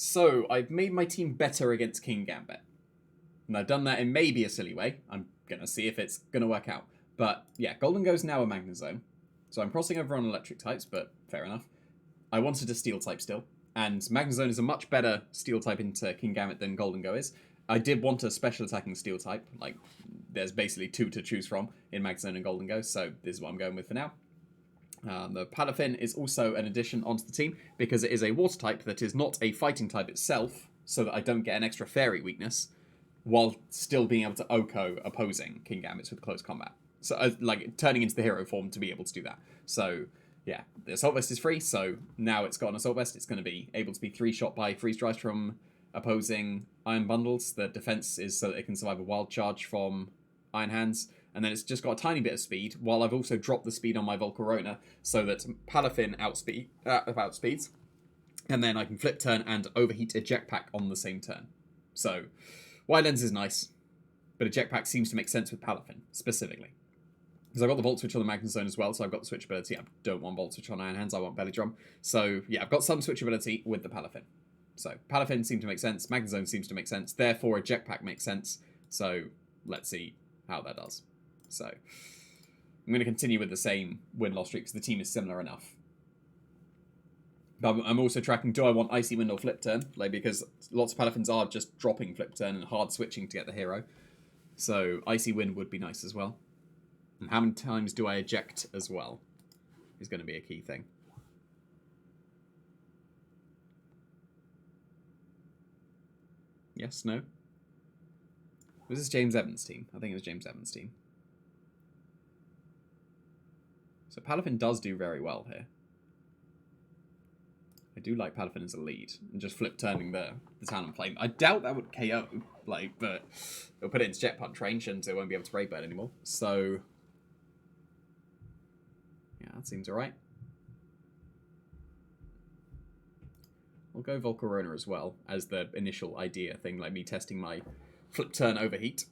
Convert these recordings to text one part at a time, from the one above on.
So, I've made my team better against King Gambit. And I've done that in maybe a silly way. I'm going to see if it's going to work out. But yeah, Golden Go's now a Magnezone. So I'm crossing over on electric types, but fair enough. I wanted a steel type still. And Magnezone is a much better steel type into King Gambit than Golden Go is. I did want a special attacking steel type. Like, there's basically two to choose from in Magnezone and Golden Go, so this is what I'm going with for now. The Palafin is also an addition onto the team because it is a water type that is not a fighting type itself, so that I don't get an extra fairy weakness, while still being able to Oko opposing King Gambits with close combat. So, like, turning into the hero form to be able to do that. So, yeah, the Assault Vest is free, so now it's got an Assault Vest, it's going to be able to be 3-shot by Freeze Dries from opposing Iron Bundles. The defense is so that it can survive a Wild Charge from Iron Hands. And then it's just got a tiny bit of speed, while I've also dropped the speed on my Volcarona, so that Palafin outspeeds. And then I can flip turn and overheat Eject Pack on the same turn. So, Wide Lens is nice, but Eject Pack seems to make sense with Palafin, specifically. Because I've got the Volt Switch on the Magnezone as well, so I've got the switchability. I don't want Volt Switch on Iron Hands, I want Belly Drum. So, yeah, I've got some switchability with the Palafin. So, Palafin seems to make sense, Magnezone seems to make sense, therefore Eject Pack makes sense. So, let's see how that does. So, I'm going to continue with the same win-loss streak because the team is similar enough. But I'm also tracking, do I want Icy Wind or Flip Turn? Like, because lots of Palafins are just dropping Flip Turn and hard switching to get the hero. So, Icy Wind would be nice as well. And how many times do I eject as well is going to be a key thing. Yes, no? Was this James Evans' team? I think it was James Evans' team. So Palafin does do very well here. I do like Palafin as a lead. And just flip turning the Talon Flame. I doubt that would KO, like, but it'll put it into Jet Punch range and it won't be able to Brave Bird anymore. So, yeah, that seems alright. I'll go Volcarona as well as the initial idea thing, like me testing my flip turn overheat.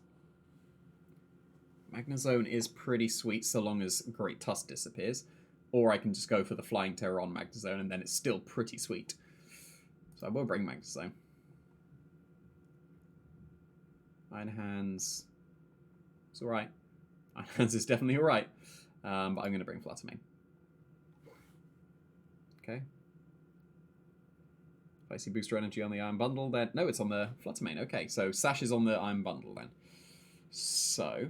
Magnezone is pretty sweet so long as Great Tusk disappears. Or I can just go for the Flying Terror on Magnezone and then it's still pretty sweet. So I will bring Magnezone. Iron Hands. It's alright. Iron Hands is definitely alright. But I'm going to bring Fluttermane. Okay. If I see Booster Energy on the Iron Bundle, then... No, it's on the Fluttermane. Okay, so Sash is on the Iron Bundle then. So...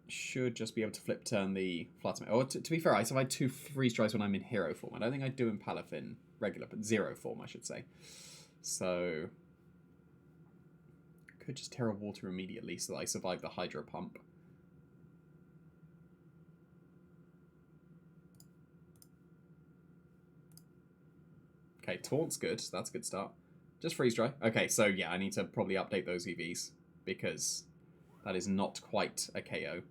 should just be able to flip turn the Fluttermane. Or to be fair, I survive 2 Freeze Dries when I'm in Hero form. I don't think I do in Palafin regular, but Zero form, I should say. So... could just Terra Water immediately so that I survive the Hydro Pump. Okay, Taunt's good. That's a good start. Just Freeze Dry. Okay, so yeah, I need to probably update those EVs because that is not quite a KO.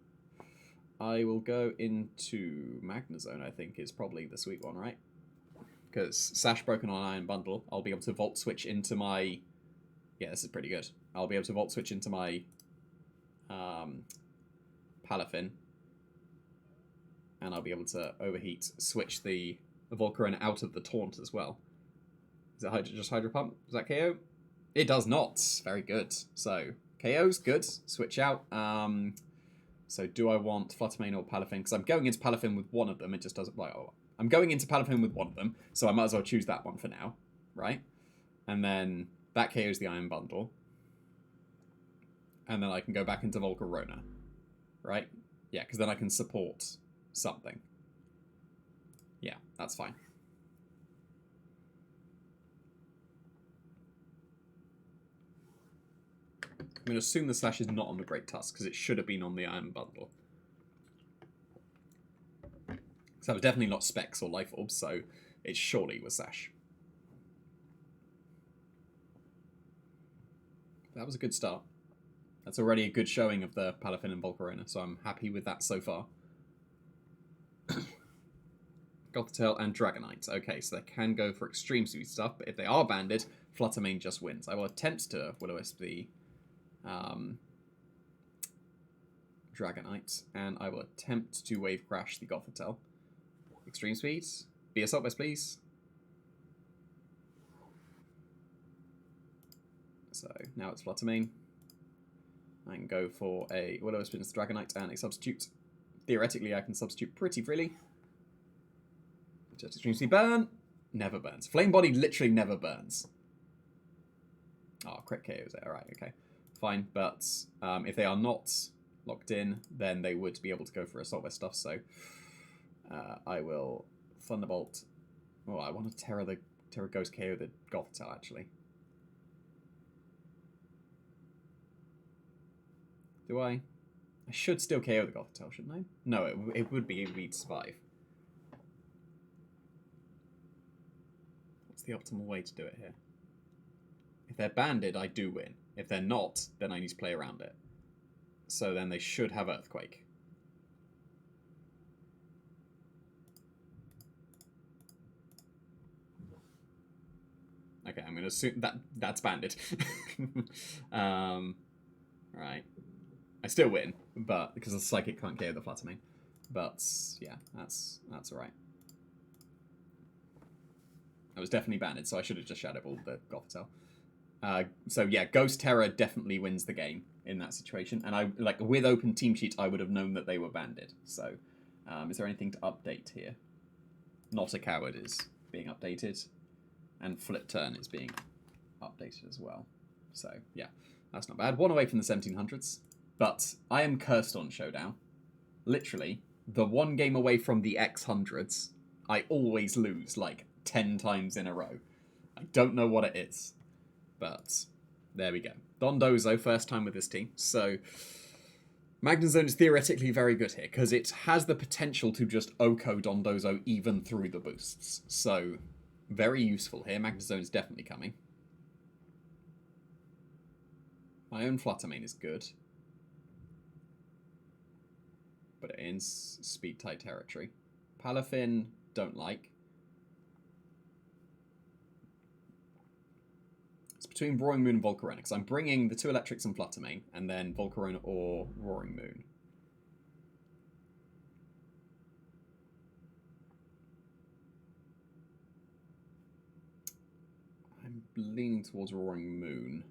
I will go into Magnezone, I think, is probably the sweet one, right? Because Sash broken on Iron Bundle, I'll be able to Volt Switch into my... yeah, this is pretty good. I'll be able to Volt Switch into my Palafin. And I'll be able to overheat, switch the Volcarona out of the Taunt as well. Is it just Hydro Pump? Does that KO? It does not. Very good. So, KO's good. Switch out. So, do I want Fluttermane or Palafin? Because I'm going into Palafin with one of them. It just doesn't... like, oh, I'm going into Palafin with one of them, so I might as well choose that one for now. Right? And then that KO's the Iron Bundle. And then I can go back into Volcarona. Right? Yeah, because then I can support something. Yeah, that's fine. I'm going to assume the Sash is not on the Great Tusk, because it should have been on the Iron Bundle. So that was definitely not Specs or Life Orbs, so it surely was Sash. That was a good start. That's already a good showing of the Palafin and Volcarona, so I'm happy with that so far. Gothitelle and Dragonite. Okay, so they can go for extreme sweet stuff, but if they are banded, Fluttermane just wins. I will attempt to Will-O-Wisp the Dragonite, and I will attempt to Wave Crash the Gothitelle. Extreme speeds. Be Assault Vest, please. So now it's Fluttermane. I can go for a Will-O-Wisp into Dragonite and a substitute. Theoretically, I can substitute pretty freely. Just Extreme Speed Burn. Never burns. Flame Body literally never burns. Oh, crit KOs it. Alright, okay. Fine, but if they are not locked in, then they would be able to go for Assault Vest stuff, so I will Thunderbolt. Oh, I want to Terra Ghost KO the Gothitelle, actually. Do I? I should still KO the Gothitelle, shouldn't I? No, it would be to survive. What's the optimal way to do it here? If they're banded, I do win. If they're not, then I need to play around it. So then they should have Earthquake. Okay, I'm going to assume that's banded. Right. I still win, but because the Psychic can't KO the Fluttermane. But yeah, that's alright. I was definitely banded, so I should have just Shadow Balled the Gothitelle. So yeah, Ghost Terror definitely wins the game in that situation. And I with open team sheet, I would have known that they were banded. So is there anything to update here? Not a Coward is being updated. And Flip Turn is being updated as well. So yeah, that's not bad. One away from the 1700s. But I am cursed on Showdown. Literally, the one game away from the X100s, I always lose like 10 times in a row. I don't know what it is. But there we go. Dondozo, first time with this team. So Magnezone is theoretically very good here, because it has the potential to just Oko Dondozo even through the boosts. So very useful here. Magnezone is definitely coming. My own Fluttermane is good. But it is speed-type territory. Palafin, don't like. It's between Roaring Moon and Volcarona, because I'm bringing the two Electrics and Fluttermane, and then Volcarona or Roaring Moon. I'm leaning towards Roaring Moon.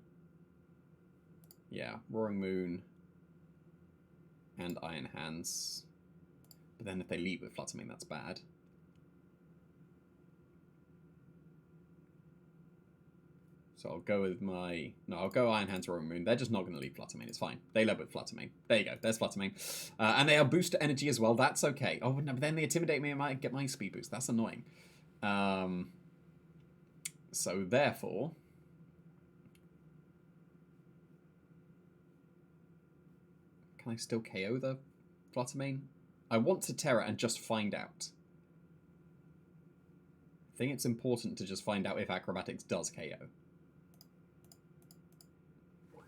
Yeah, Roaring Moon and Iron Hands. But then if they lead with Fluttermane, that's bad. So I'll go with my... No, I'll go Iron Hands, Roaring Moon. They're just not going to lead Fluttermane. It's fine. They led with Fluttermane. There you go. There's Fluttermane. And they have booster energy as well. That's okay. Oh, no, but then they intimidate me and I might get my speed boost. That's annoying. So therefore... Can I still KO the Fluttermane? I want to Terra and just find out. I think it's important to just find out if Acrobatics does KO.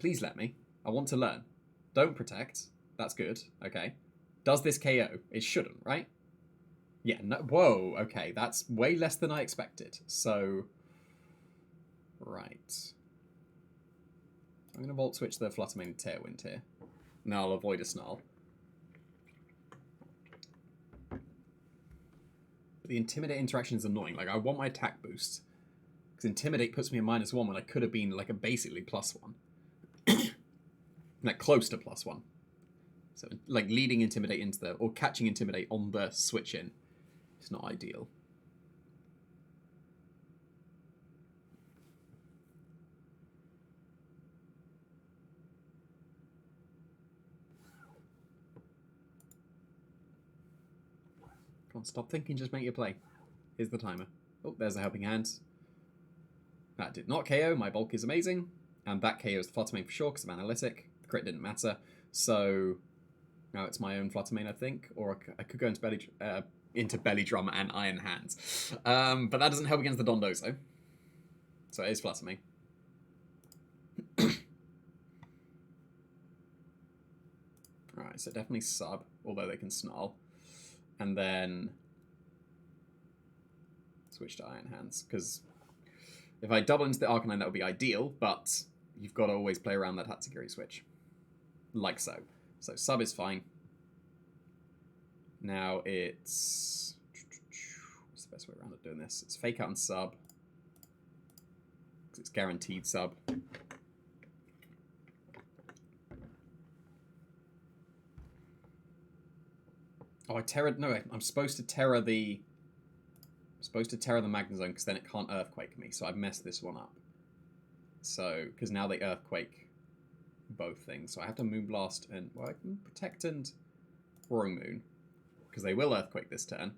Please let me. I want to learn. Don't protect. That's good. Okay. Does this KO? It shouldn't, right? Yeah. No. Whoa. Okay. That's way less than I expected. So... Right. I'm going to Volt Switch the Fluttermane and Tailwind here. Now I'll avoid a Snarl. But the Intimidate interaction is annoying. Like, I want my attack boost. Because Intimidate puts me at -1 when I could have been, like, a basically +1. Like, close to +1. So, like, leading Intimidate into the... Or catching Intimidate on the switch in. It's not ideal. Come on, stop thinking, just make your play. Here's the timer. Oh, there's a Helping Hand. That did not KO. My bulk is amazing. And that KOs the Fluttermane for sure because of Analytic. The crit didn't matter. So now it's my own Fluttermane, I think. Or I could go into Belly Drum and Iron Hands. But that doesn't help against the Dondozo. So it is Fluttermane. Alright, so definitely sub, although they can Snarl. And then switch to Iron Hands, because if I double into the Arcanine, that would be ideal, but you've got to always play around that Hatsugiri switch. Like so. So sub is fine. Now it's... What's the best way around of doing this. It's fake out and sub. Because it's guaranteed sub. Oh, I terra... No, I'm supposed to terra the... I'm supposed to terra the Magnezone because then it can't Earthquake me. So I've messed this one up. So, because now they Earthquake both things. So I have to Moonblast and... Well, I can Protect and Roaring Moon. Because they will Earthquake this turn.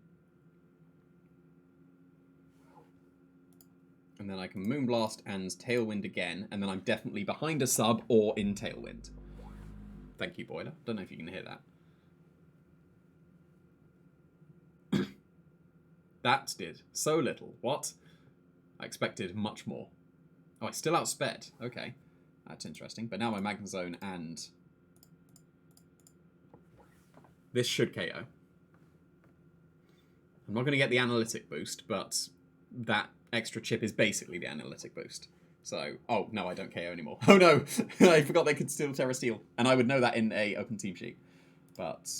And then I can Moonblast and Tailwind again. And then I'm definitely behind a sub or in Tailwind. Thank you, Boiler. Don't know if you can hear that. That did so little. What? I expected much more. Oh, I still outsped. Okay. That's interesting. But now my Magnezone and... This should KO. I'm not going to get the analytic boost, but that extra chip is basically the analytic boost. So, oh, no, I don't KO anymore. Oh, no! I forgot they could still Terra Steel. And I would know that in a open team sheet. But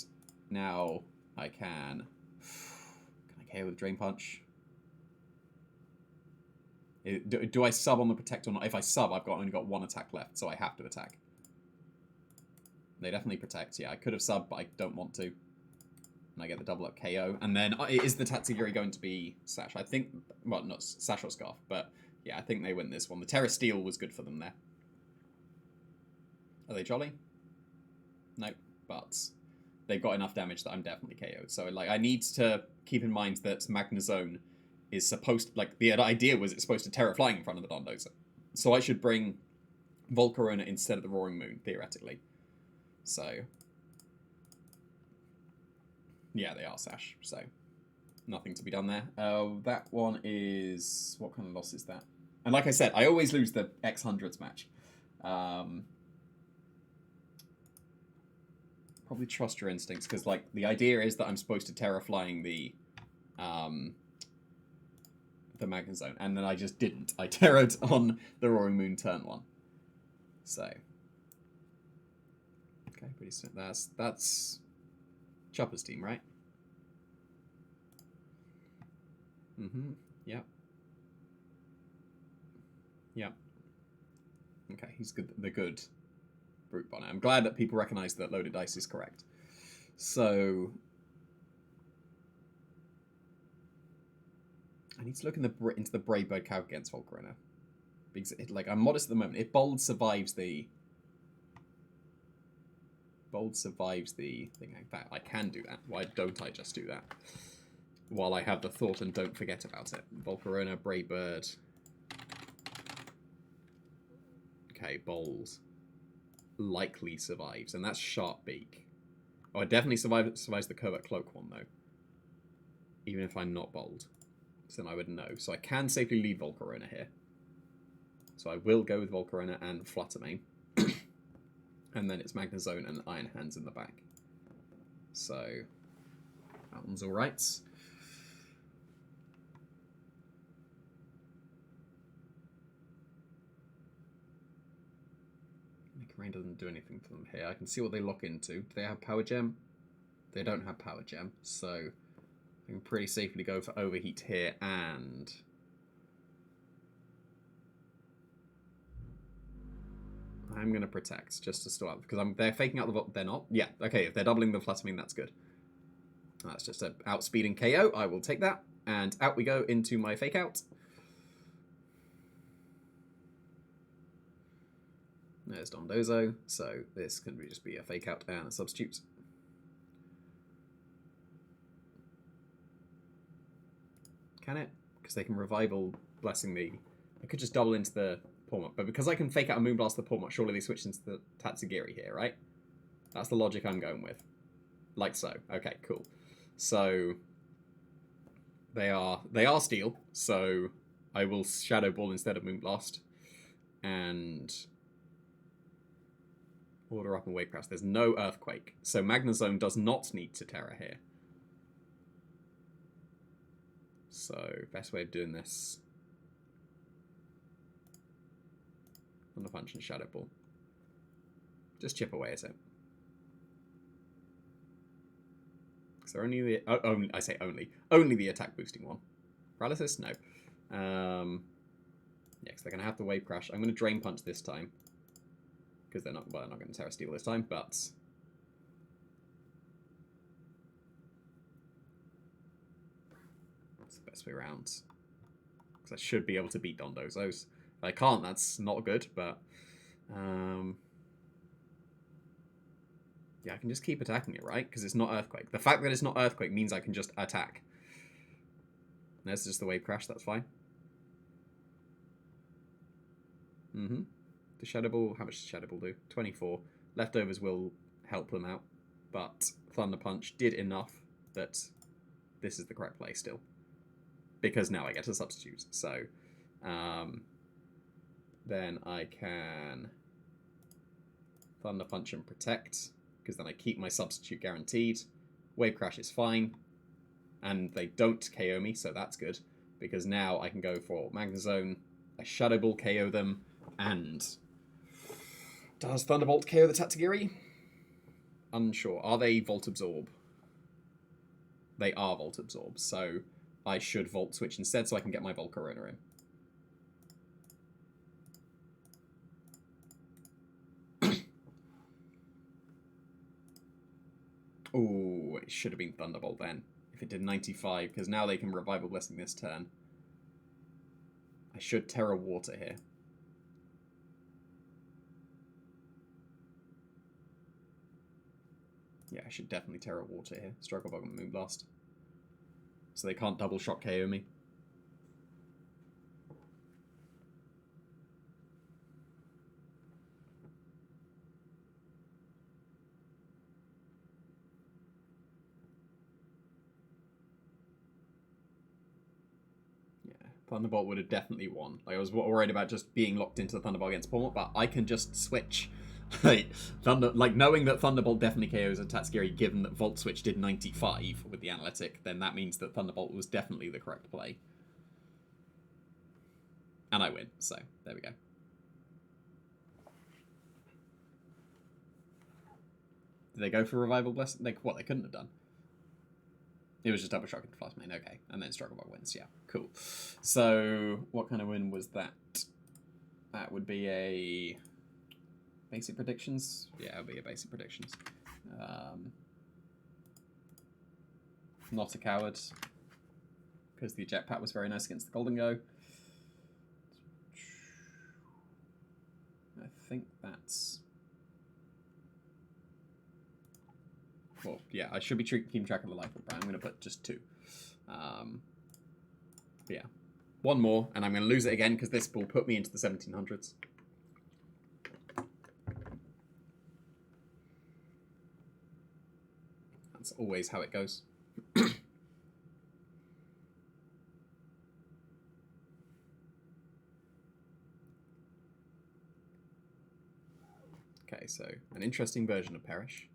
now I can... KO with Drain Punch. Do I sub on the Protect or not? If I sub, I've only got one attack left, so I have to attack. They definitely Protect. Yeah, I could have subbed, but I don't want to. And I get the double up KO. And then, is the Tatsugiri going to be Sash? I think, well, not Sash or Scarf, but yeah, I think they win this one. The Terra Steel was good for them there. Are they jolly? Nope, but... They've got enough damage that I'm definitely KO'd. So, like, I need to keep in mind that Magnezone is supposed to... Like, the idea was it's supposed to Terra Flying in front of the Dondozo. So I should bring Volcarona instead of the Roaring Moon, theoretically. So... Yeah, they are Sash. So, nothing to be done there. That one is... What kind of loss is that? And like I said, I always lose the X100s match. Probably trust your instincts, because like the idea is that I'm supposed to Terra Flying the Magnezone, and then I just didn't. I terrored on the Roaring Moon turn 1. So okay, pretty soon. That's Chopper's team, right? Mm-hmm. Yep. Yep. Okay, he's good. The good Brute Bonnet. I'm glad that people recognise that loaded dice is correct. So I need to look into the Brave Bird Cow against Volcarona. Because I'm modest at the moment. If Bold survives the thing, in fact, I can do that. Why don't I just do that? While I have the thought and don't forget about it. Volcarona, Brave Bird. Okay, Bold likely survives, and that's Sharp Beak. Oh, it definitely survives the Covert Cloak one, though. Even if I'm not Bold. So then I would know. So I can safely leave Volcarona here. So I will go with Volcarona and Fluttermane. And then it's Magnezone and Iron Hands in the back. So that one's alright. Rain doesn't do anything for them here. I can see what they lock into. Do they have Power Gem? They don't have Power Gem, so I can pretty safely go for Overheat here, and I'm going to Protect just to start, because they're faking out the... They're not? Yeah, okay, if they're doubling the Fluttermane, that's good. That's just an outspeeding KO. I will take that, and out we go into my Fake Out. There's Dondozo, so this can just be a Fake Out and a Substitute. Can it? Because they can Revival Blessing me. I could just double into the Pawmot, but because I can Fake Out a Moonblast the Pawmot, surely they switch into the Tatsugiri here, right? That's the logic I'm going with. Like so. Okay, cool. So they are Steel, so I will Shadow Ball instead of Moonblast. And Order Up and Wave Crash. There's no Earthquake. So Magnezone does not need to Terra here. So, best way of doing this. Thunder Punch and Shadow Ball. Just chip away at it. So only the... I say only. Only the attack boosting one. Paralysis? No. Yeah, because they're going to have to Wave Crash. I'm going to Drain Punch this time. Because they're not going to Terra Steel this time, but... that's the best way around. Because I should be able to beat Dondozos. If I can't, that's not good, but... yeah, I can just keep attacking it, right? Because it's not Earthquake. The fact that it's not Earthquake means I can just attack. There's just the Wave Crash, that's fine. The Shadow Ball, how much does Shadow Ball do? 24. Leftovers will help them out, but Thunder Punch did enough that this is the correct play still. Because now I get a substitute, so then I can Thunder Punch and Protect, because then I keep my substitute guaranteed. Wave Crash is fine, and they don't KO me, so that's good, because now I can go for Magnezone, a Shadow Ball KO them, and does Thunderbolt KO the Tatsugiri? Unsure. Are they Volt Absorb? They are Volt Absorb, so I should Volt Switch instead so I can get my Volcarona in. Ooh, it should have been Thunderbolt then, if it did 95, because now they can Revival Blessing this turn. I should Terra Water here. Yeah, I should definitely Terra Water here. Struggle Bug and Moonblast. So they can't double shock KO me. Yeah, Thunderbolt would have definitely won. Like, I was worried about just being locked into the Thunderbolt against Pawmot, but I can just switch. Like knowing that Thunderbolt definitely KOs a Tatsugiri, given that Volt Switch did 95 with the analytic, then that means that Thunderbolt was definitely the correct play. And I win, so there we go. Did they go for Revival Blessing? Like, what, they couldn't have done. It was just double shock into Fast Main, okay. And then Struggle Bug wins, yeah, cool. So, what kind of win was that? That would be a... basic predictions? Yeah, it'll be a basic predictions. Not a coward. Because the jetpack was very nice against the Golden Go. I think that's... well, yeah, I should be keeping track of the life of Brian. I'm going to put just 2. But yeah. 1 more, and I'm going to lose it again, because this will put me into the 1700s. That's always how it goes. Okay, so an interesting version of Perish.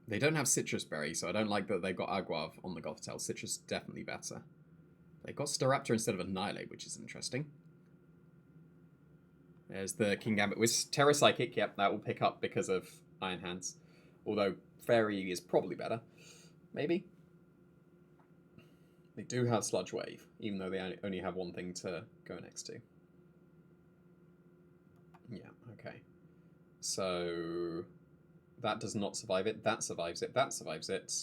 They don't have Citrus Berry, so I don't like that they've got Aguav on the Gothitelle. Citrus is definitely better. They've got Staraptor instead of Annihilate, which is interesting. There's the Kingambit with Terra Psychic. Yep, that will pick up because of Iron Hands. Although Fairy is probably better. Maybe. They do have Sludge Wave, even though they only have one thing to go next to. Yeah, okay. So... that does not survive it. That survives it. That survives it.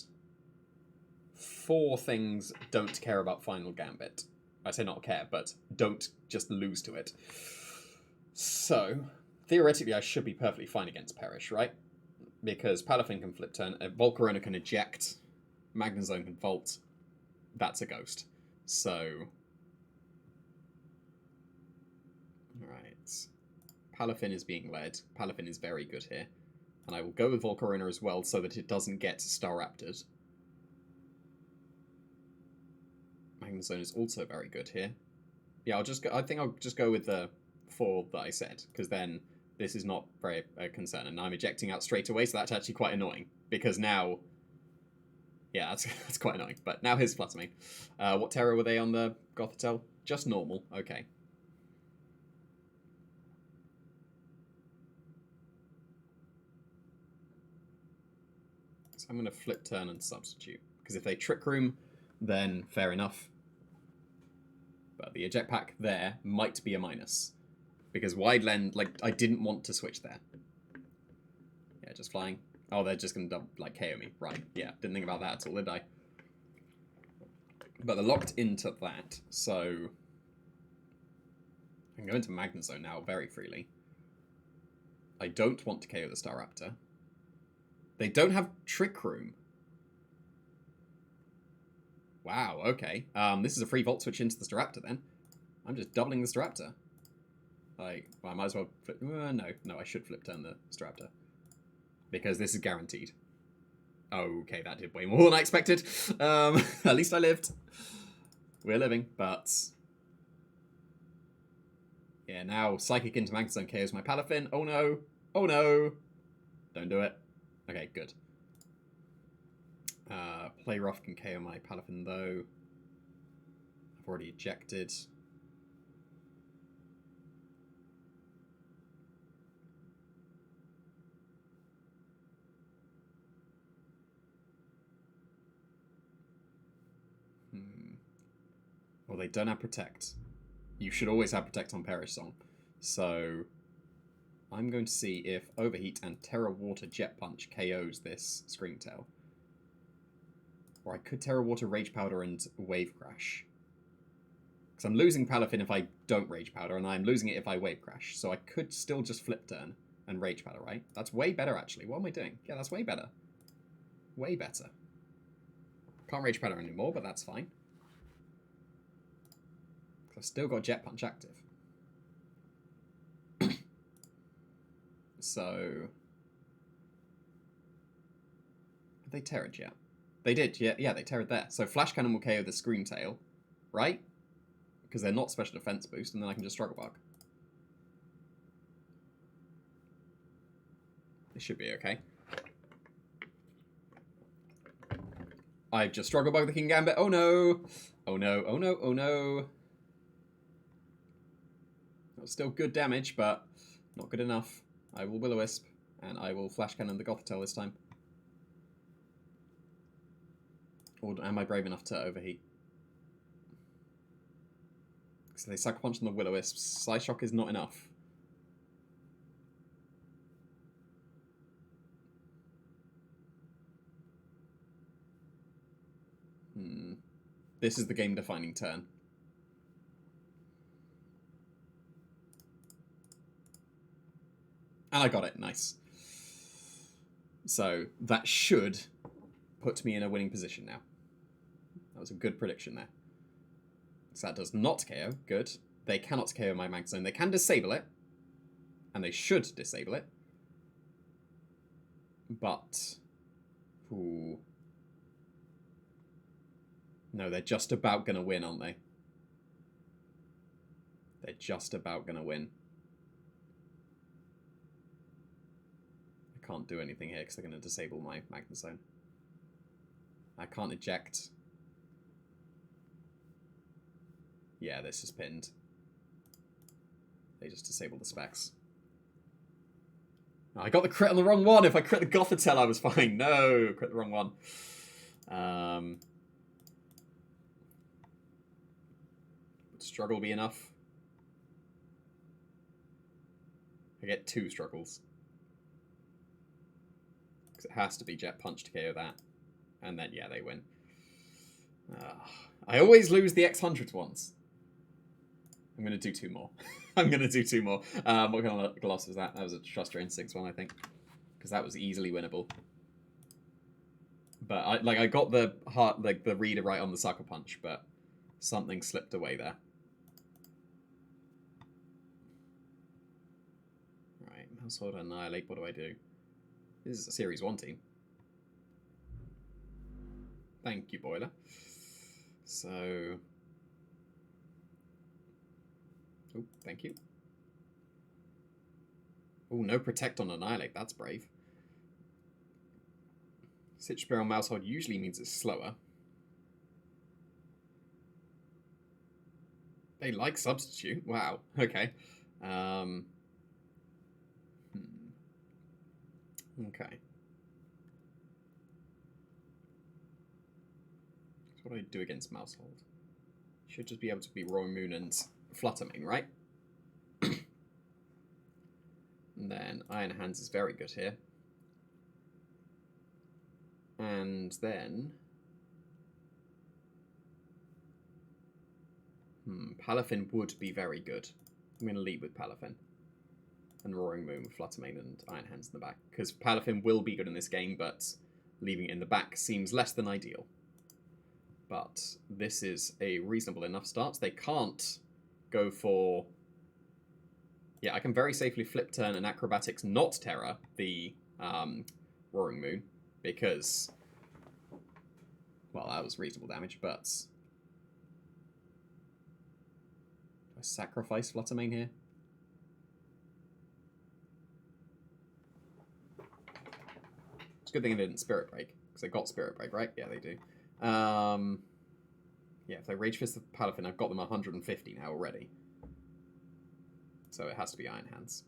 4 things don't care about Final Gambit. I say not care, but don't just lose to it. So, theoretically, I should be perfectly fine against Perish, right? Because Palafin can flip turn, Volcarona can eject, Magnezone can Volt. That's a ghost. So... alright. Palafin is being led. Palafin is very good here. And I will go with Volcarona as well, so that it doesn't get Staraptored. Magnezone is also very good here. Yeah, I think I'll just go with the 4 that I said, because then this is not very a concern, and I'm ejecting out straight away, so that's actually quite annoying, because now... yeah, that's quite annoying, but now here's Flutter Me. What Terror were they on the Gothitelle? Just normal, okay. So I'm going to flip turn and substitute. Because if they Trick Room, then fair enough. But the eject pack there might be a minus. Because wide lend, like, I didn't want to switch there. Yeah, just flying. Oh, they're just going to, like, KO me. Right, yeah. Didn't think about that at all, did I? But they're locked into that, so... I can go into Magnezone now very freely. I don't want to KO the Staraptor. They don't have Trick Room. Wow, okay. This is a free Volt Switch into the Staraptor then. I'm just doubling the Staraptor. Like, well, I might as well flip... no, I should flip turn the Staraptor. Because this is guaranteed. Okay, that did way more than I expected. At least I lived. We're living, but... Yeah, now Psychic into Magnezone KOs my Palafin. Oh no! Oh no! Don't do it. Okay, good. Play Rough can KO my Palafin though. I've already ejected. Well, they don't have Protect. You should always have Protect on Perish Song. So I'm going to see if Overheat and Terra Water Jet Punch KOs this Screamtail. Or I could Terra Water Rage Powder and Wave Crash. Because I'm losing Palafin if I don't Rage Powder, and I'm losing it if I Wave Crash. So I could still just Flip Turn and Rage Powder, right? That's way better, actually. What am I doing? Yeah, that's way better. Way better. Can't Rage Powder anymore, but that's fine. I've still got Jet Punch active. So... Have they Terra'd yet? They did, yeah, they Terra'd there. So Flash Cannon will KO the Screamtail, right? Because they're not special defense boost, and then I can just Struggle Bug. This should be okay. I've just Struggle Bug the King Gambit. Oh no! Oh no, oh no, oh no. That's still good damage, but not good enough. I will Will-O-Wisp, and I will Flash Cannon the Gothitelle this time. Or am I brave enough to overheat? So they Sucker Punch on the Will-O-Wisps. Psyshock is not enough. This is the game-defining turn. And I got it. Nice. So that should put me in a winning position now. That was a good prediction there. So that does not KO. Good. They cannot KO my Magnezone. They can disable it. And they should disable it. But... Ooh. No, they're just about going to win, aren't they? They're just about going to win. I can't do anything here because they're going to disable my Magnezone. I can't eject. Yeah, this is pinned. They just disabled the specs. Oh, I got the crit on the wrong one. If I crit the Gothitelle, I was fine. No, crit the wrong one. Would struggle be enough? I get 2 struggles. Because it has to be Jet Punch to KO that. And then, yeah, they win. I always lose the X100 ones. I'm going to do 2 more. I'm going to do 2 more. What kind of gloss was that? That was a Trust Your Instincts one, I think. Because that was easily winnable. But I got the reader right on the Sucker Punch, but something slipped away there. Right, Household Annihilate, what do I do? This is a Series 1 team. Thank you, Boiler. So... Oh, thank you. Oh, no Protect on Annihilate. That's brave. Citrus Berry on Mousehold usually means it's slower. They like Substitute. Wow. Okay. Okay. what do I do against Mousehold? Should just be able to be Roaring Moon and Fluttermane, right? And then Iron Hands is very good here. And then... Palafin would be very good. I'm going to lead with Palafin. And Roaring Moon with Fluttermane and Iron Hands in the back. Because Palafin will be good in this game, but leaving it in the back seems less than ideal. But this is a reasonable enough start. They can't go for... Yeah, I can very safely flip turn and Acrobatics not Terra the Roaring Moon. Because... Well, that was reasonable damage, but... Do I sacrifice Fluttermane here? It's a good thing I didn't Spirit Break, because they got Spirit Break, right? Yeah, they do. Yeah, if they Rage Fist the Palafin, I've got them 150 now already. So it has to be Iron Hands.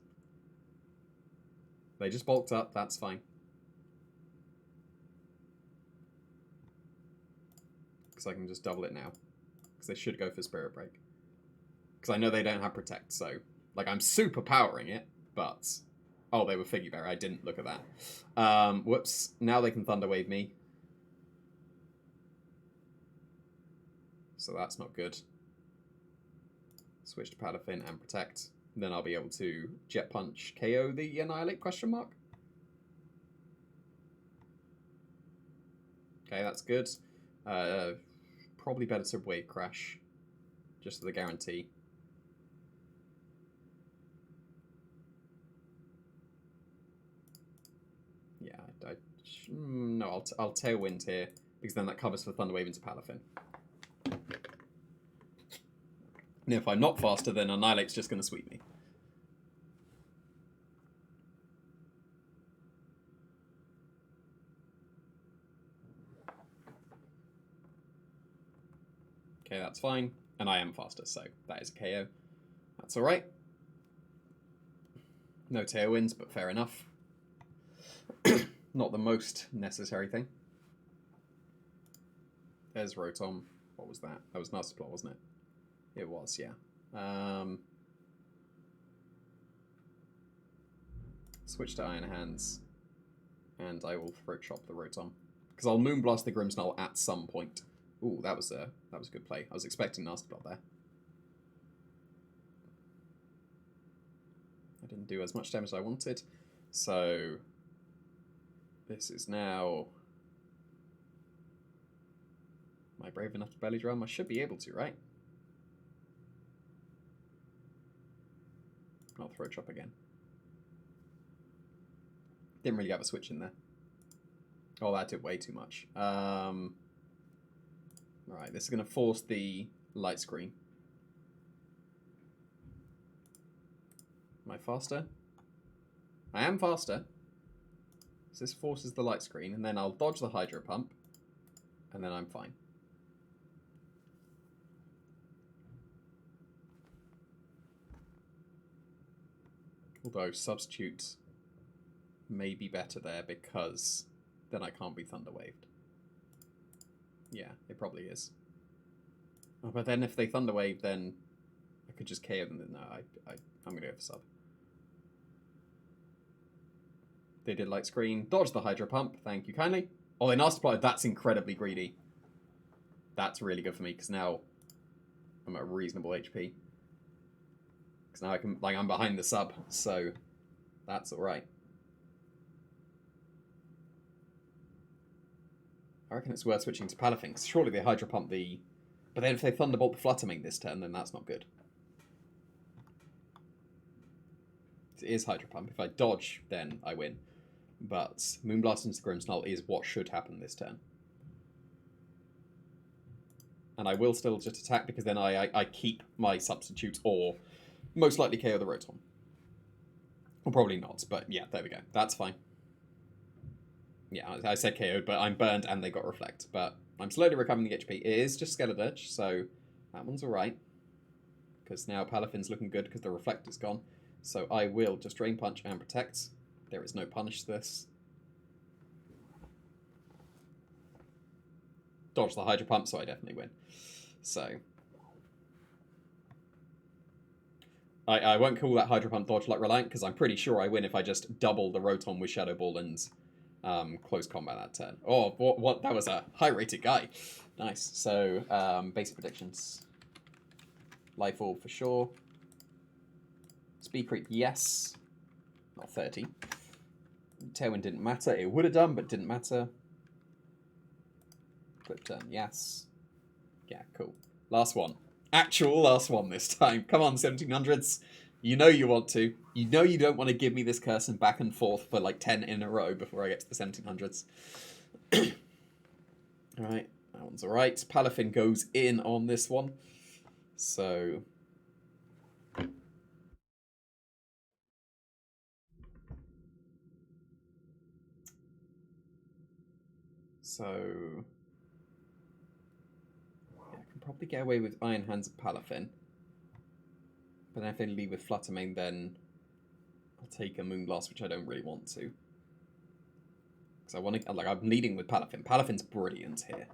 They just bulked up, that's fine. Because I can just double it now. Because they should go for Spirit Break. Because I know they don't have Protect, so... Like, I'm super powering it, but... Oh, they were Figgy Bear. I didn't look at that. Whoops. Now they can Thunder Wave me. So that's not good. Switch to Palafin and Protect. Then I'll be able to Jet Punch KO the Annihilate question mark. Okay, that's good. Probably better to Wave Crash. Just for the guarantee. Yeah, no, I'll Tailwind here, because then that covers for Thunder Wave into Palafin. And if I'm not faster, then Annihilate's just going to sweep me. Okay, that's fine. And I am faster, so that is a KO. That's alright. No Tailwinds, but fair enough. Not the most necessary thing. There's Rotom. What was that? That was Nasty Plot, wasn't it? It was, yeah. Switch to Iron Hands. And I will Throat Chop the Rotom. Because I'll Moonblast the Grimmsnarl at some point. Ooh, that was a good play. I was expecting Nasty Plot there. I didn't do as much damage as I wanted. So... This is now... Am I brave enough to belly drum? I should be able to, right? I'll Throat Chop again. Didn't really have a switch in there. Oh, that did way too much. Right, this is going to force the light screen. Am I faster? I am faster. So this forces the light screen, and then I'll dodge the Hydro Pump, and then I'm fine. Although Substitute may be better there, because then I can't be Thunder Waved. Yeah, it probably is. Oh, but then if they Thunder Wave, then I could just KO them. No, I'm going to go for Sub. They did Light Screen. Dodge the Hydro Pump. Thank you kindly. Oh, they Nasty Plot. That's incredibly greedy. That's really good for me, because now I'm at reasonable HP. Because now I can, like, I'm behind the sub, so that's alright. I reckon it's worth switching to Palafin, because surely they Hydro Pump the... But then if they Thunderbolt the Fluttermane this turn, then that's not good. It is Hydro Pump. If I dodge, then I win. But Moonblast into the Grimmsnarl is what should happen this turn. And I will still just attack, because then I keep my substitute, or most likely KO the Rotom. Or probably not, but yeah, there we go. That's fine. Yeah, I said KO'd, but I'm burned and they got Reflect. But I'm slowly recovering the HP. It is just Skeledirge, so that one's alright. Because now Palafin's looking good because the Reflect is gone. So I will just Drain Punch and Protect. There is no punish this. dodge the Hydro Pump, so I definitely win. So I won't call that Hydro Pump dodge like Reliant, because I'm pretty sure I win if I just double the Rotom with Shadow Ball and close combat that turn. Oh, what? That was a high-rated guy. Nice. So, basic predictions. Life Orb for sure. Speed Creep, yes. Not 30. Tailwind didn't matter. It would have done, but didn't matter. Flip turn, yes. Yeah, cool. Last one. Actual last one this time. Come on, 1700s. You know you want to. You know you don't want to give me this curse and back and forth for like 10 in a row before I get to the 1700s. Alright, that one's alright. Palafin goes in on this one. So... yeah, I can probably get away with Iron Hands and Palafin. But then if they leave with Fluttermane, then I'll take a Moonblast, which I don't really want to. Because I want to, like, I'm leading with Palafin. Palafin's brilliant here.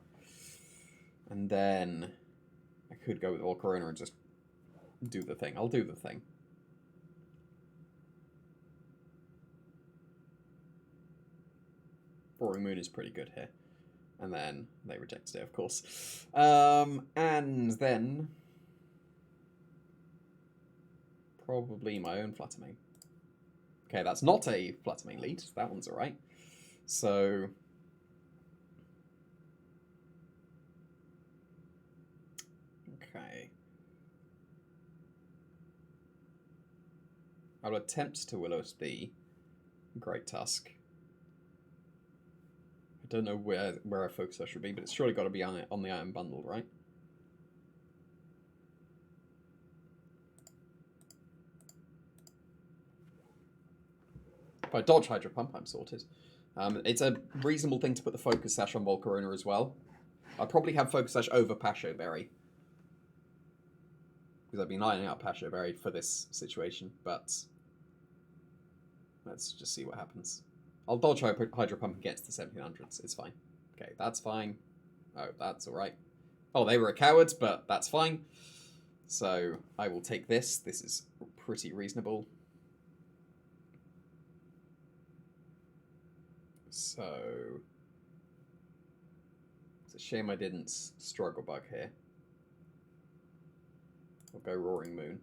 And then I could go with Volcarona and just do the thing. I'll do the thing. Roaring Moon is pretty good here. And then they rejected it, of course. And then probably my own Fluttermane. Okay, that's not a Fluttermane lead. That one's alright. So... okay. I'll attempt to Will-O-Wisp Great Tusk. I don't know where our focus should be, but it's surely got to be on the Iron Bundle, right? If I dodge Hydro Pump, I'm sorted. It's a reasonable thing to put the Focus Sash on Volcarona as well. I'll probably have Focus Sash over Pasho Berry. Because I've been lining up Pasho Berry for this situation, but let's just see what happens. I'll dodge Hydro Pump and get to the 1700s. It's fine. Okay, that's fine. Oh, that's alright. Oh, they were cowards, but that's fine. So, I will take this. This is pretty reasonable. So... it's a shame I didn't Struggle Bug here. I'll go Roaring Moon.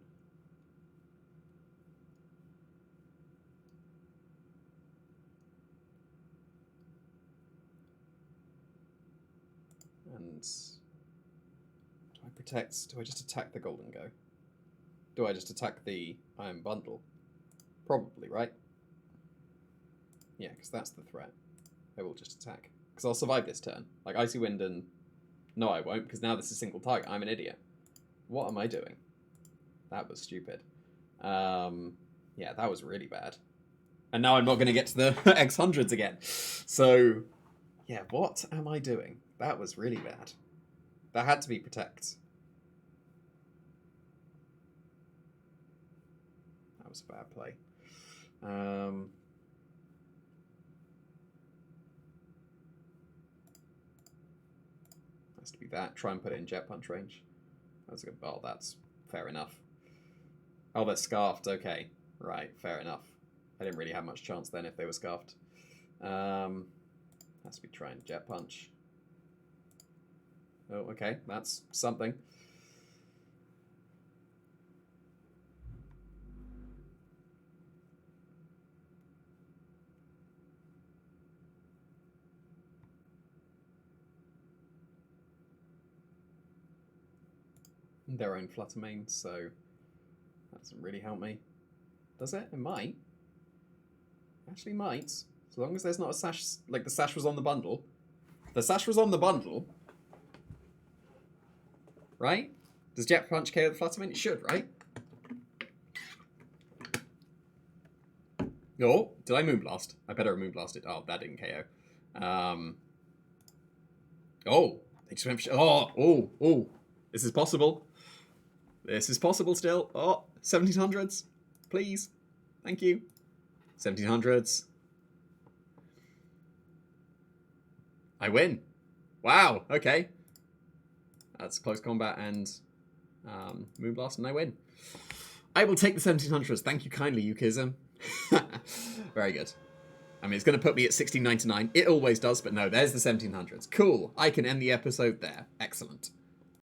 And do I protect? Do I just attack the Golden Go? Do I just attack the Iron Bundle? Probably, right? Yeah, because that's the threat. I will just attack. Because I'll survive this turn. Like Icy Wind and... no, I won't, because now this is single target. I'm an idiot. What am I doing? That was stupid. Yeah, that was really bad. And now I'm not going to get to the X100s again. So, yeah, what am I doing? That was really bad. That had to be Protect. That was a bad play. Has to be that. Try and put it in Jet Punch range. That's good. Oh, that's fair enough. Oh, they're Scarfed. Okay. Right, fair enough. I didn't really have much chance then if they were Scarfed. Has to be trying Jet Punch. Oh, okay. That's something. Their own Fluttermane, so that doesn't really help me. Does it? It might. Actually might. As long as there's not a sash, like the sash was on the bundle. The sash was on the bundle. Right? Does Jet Punch KO the Fluttermane? It should, right? Oh, did I Moonblast? I better have Moonblasted. Oh, that didn't KO. Oh, they just went for... oh. This is possible. This is possible still. Oh, 1700s. Please. Thank you. 1700s. I win. Wow, okay. That's close combat and Moonblast, and I win. I will take the 1700s. Thank you kindly, Yukism. Very good. I mean, it's going to put me at 1699. It always does, but no, there's the 1700s. Cool. I can end the episode there. Excellent.